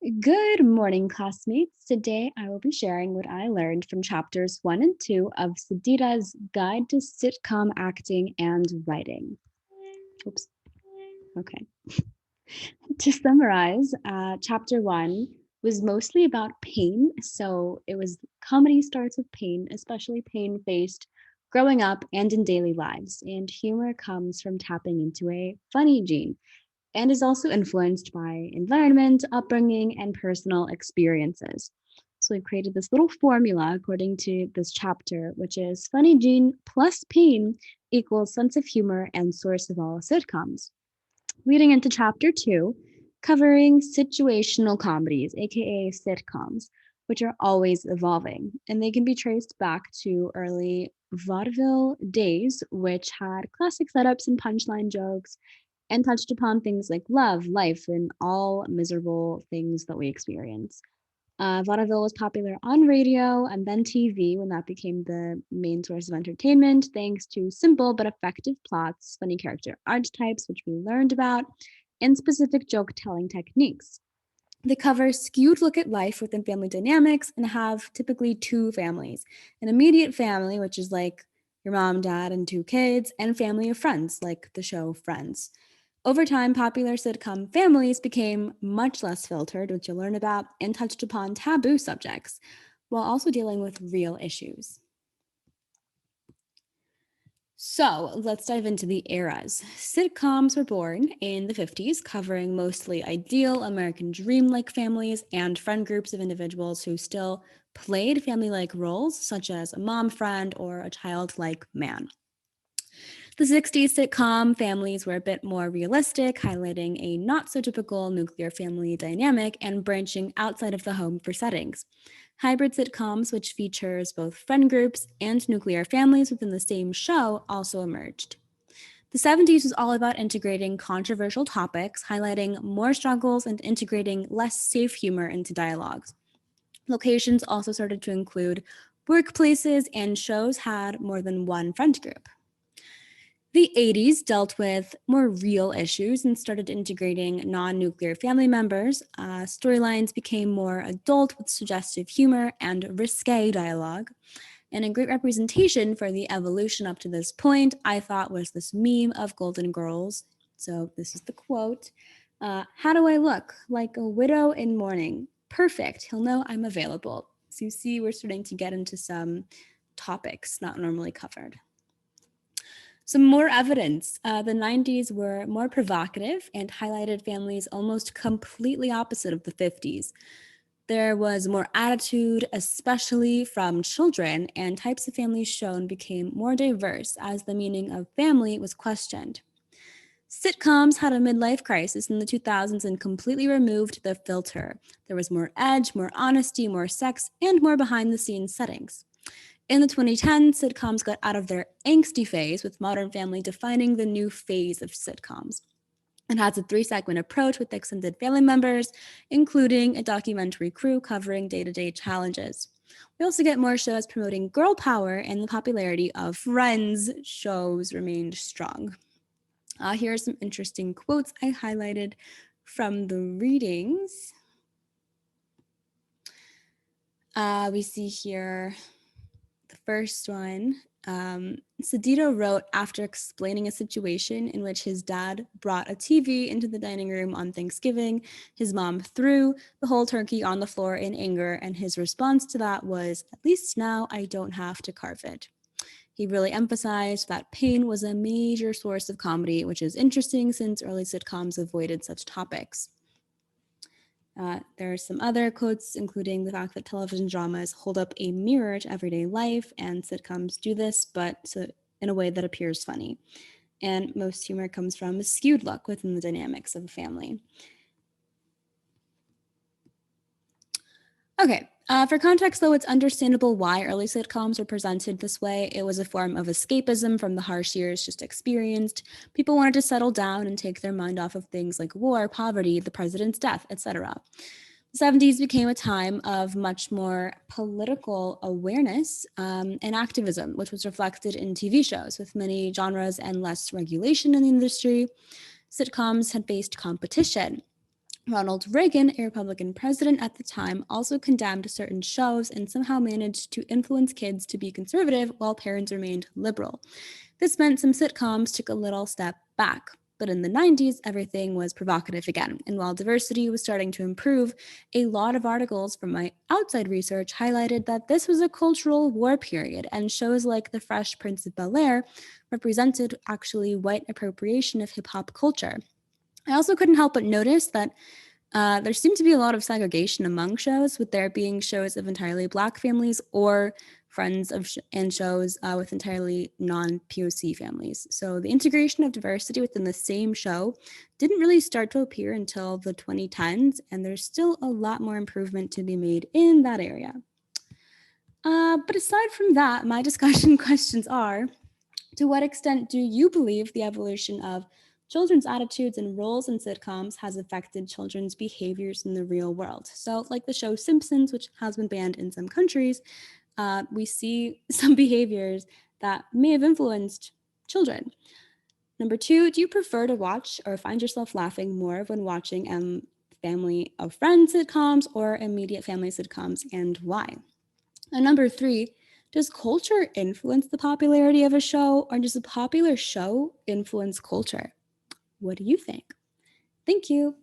Good morning, classmates. Today I will be sharing what I learned from chapters 1 and 2 of Sadira's Guide to Sitcom Acting and Writing. Oops. Okay. To summarize, chapter 1 was mostly about pain. So it was comedy starts with pain, especially pain faced growing up and in daily lives. And humor comes from tapping into a funny gene and is also influenced by environment, upbringing, and personal experiences. So we've created this little formula according to this chapter, which is funny gene plus pain equals sense of humor and source of all sitcoms. Leading into chapter 2, covering situational comedies, aka sitcoms, which are always evolving, and they can be traced back to early vaudeville days, which had classic setups and punchline jokes and touched upon things like love, life, and all miserable things that we experience. Vaudeville was popular on radio and then TV when that became the main source of entertainment, thanks to simple but effective plots, funny character archetypes, which we learned about, and specific joke telling techniques. They cover skewed look at life within family dynamics and have typically two families: an immediate family, which is like your mom, dad, and two kids, and family of friends, like the show Friends. Over time, popular sitcom families became much less filtered, which you'll learn about, and touched upon taboo subjects, while also dealing with real issues. So let's dive into the eras. Sitcoms were born in the 50s, covering mostly ideal American dream like families and friend groups of individuals who still played family like roles, such as a mom friend or a childlike man. The 60s sitcom families were a bit more realistic, highlighting a not so typical nuclear family dynamic and branching outside of the home for settings. Hybrid sitcoms, which features both friend groups and nuclear families within the same show, also emerged. The 70s was all about integrating controversial topics, highlighting more struggles, and integrating less safe humor into dialogues. Locations also started to include workplaces, and shows had more than one friend group. The 80s dealt with more real issues and started integrating non nuclear family members. Storylines became more adult with suggestive humor and risque dialogue. And a great representation for the evolution up to this point, I thought, was this meme of Golden Girls. So this is the quote. How do I look? Like a widow in mourning. Perfect. He'll know I'm available. So you see, we're starting to get into some topics not normally covered. Some more evidence. The 90s were more provocative and highlighted families almost completely opposite of the 50s. There was more attitude, especially from children, and types of families shown became more diverse as the meaning of family was questioned. Sitcoms had a midlife crisis in the 2000s and completely removed the filter. There was more edge, more honesty, more sex, and more behind the scenes settings. In the 2010s, sitcoms got out of their angsty phase, with Modern Family defining the new phase of sitcoms. It has a three-segment approach with extended family members, including a documentary crew covering day-to-day challenges. We also get more shows promoting girl power, and the popularity of Friends shows remained strong. Here are some interesting quotes I highlighted from the readings. We see here the first one. Sedito wrote after explaining a situation in which his dad brought a TV into the dining room on Thanksgiving. His mom threw the whole turkey on the floor in anger, and his response to that was, "At least now I don't have to carve it." He really emphasized that pain was a major source of comedy, which is interesting since early sitcoms avoided such topics. There are some other quotes, including the fact that television dramas hold up a mirror to everyday life, and sitcoms do this, but in a way that appears funny. And most humor comes from a skewed look within the dynamics of a family. Okay, for context, though, it's understandable why early sitcoms were presented this way. It was a form of escapism from the harsh years just experienced. People wanted to settle down and take their mind off of things like war, poverty, the president's death, etc. The 70s became a time of much more political awareness and activism, which was reflected in TV shows with many genres and less regulation in the industry. Sitcoms had faced competition. Ronald Reagan, a Republican president at the time, also condemned certain shows and somehow managed to influence kids to be conservative while parents remained liberal. This meant some sitcoms took a little step back. But in the 90s, everything was provocative again. And while diversity was starting to improve, a lot of articles from my outside research highlighted that this was a cultural war period, and shows like The Fresh Prince of Bel Air represented actually white appropriation of hip hop culture. I also couldn't help but notice that there seemed to be a lot of segregation among shows, with there being shows of entirely Black families or friends of and shows with entirely non-POC families. So the integration of diversity within the same show didn't really start to appear until the 2010s, and there's still a lot more improvement to be made in that area. But aside from that, my discussion questions are: to what extent do you believe the evolution of children's attitudes and roles in sitcoms has affected children's behaviors in the real world? So, like the show Simpsons, which has been banned in some countries, we see some behaviors that may have influenced children. Number two, do you prefer to watch or find yourself laughing more when watching family of friends sitcoms or immediate family sitcoms, and why? And number three, does culture influence the popularity of a show, or does a popular show influence culture? What do you think? Thank you.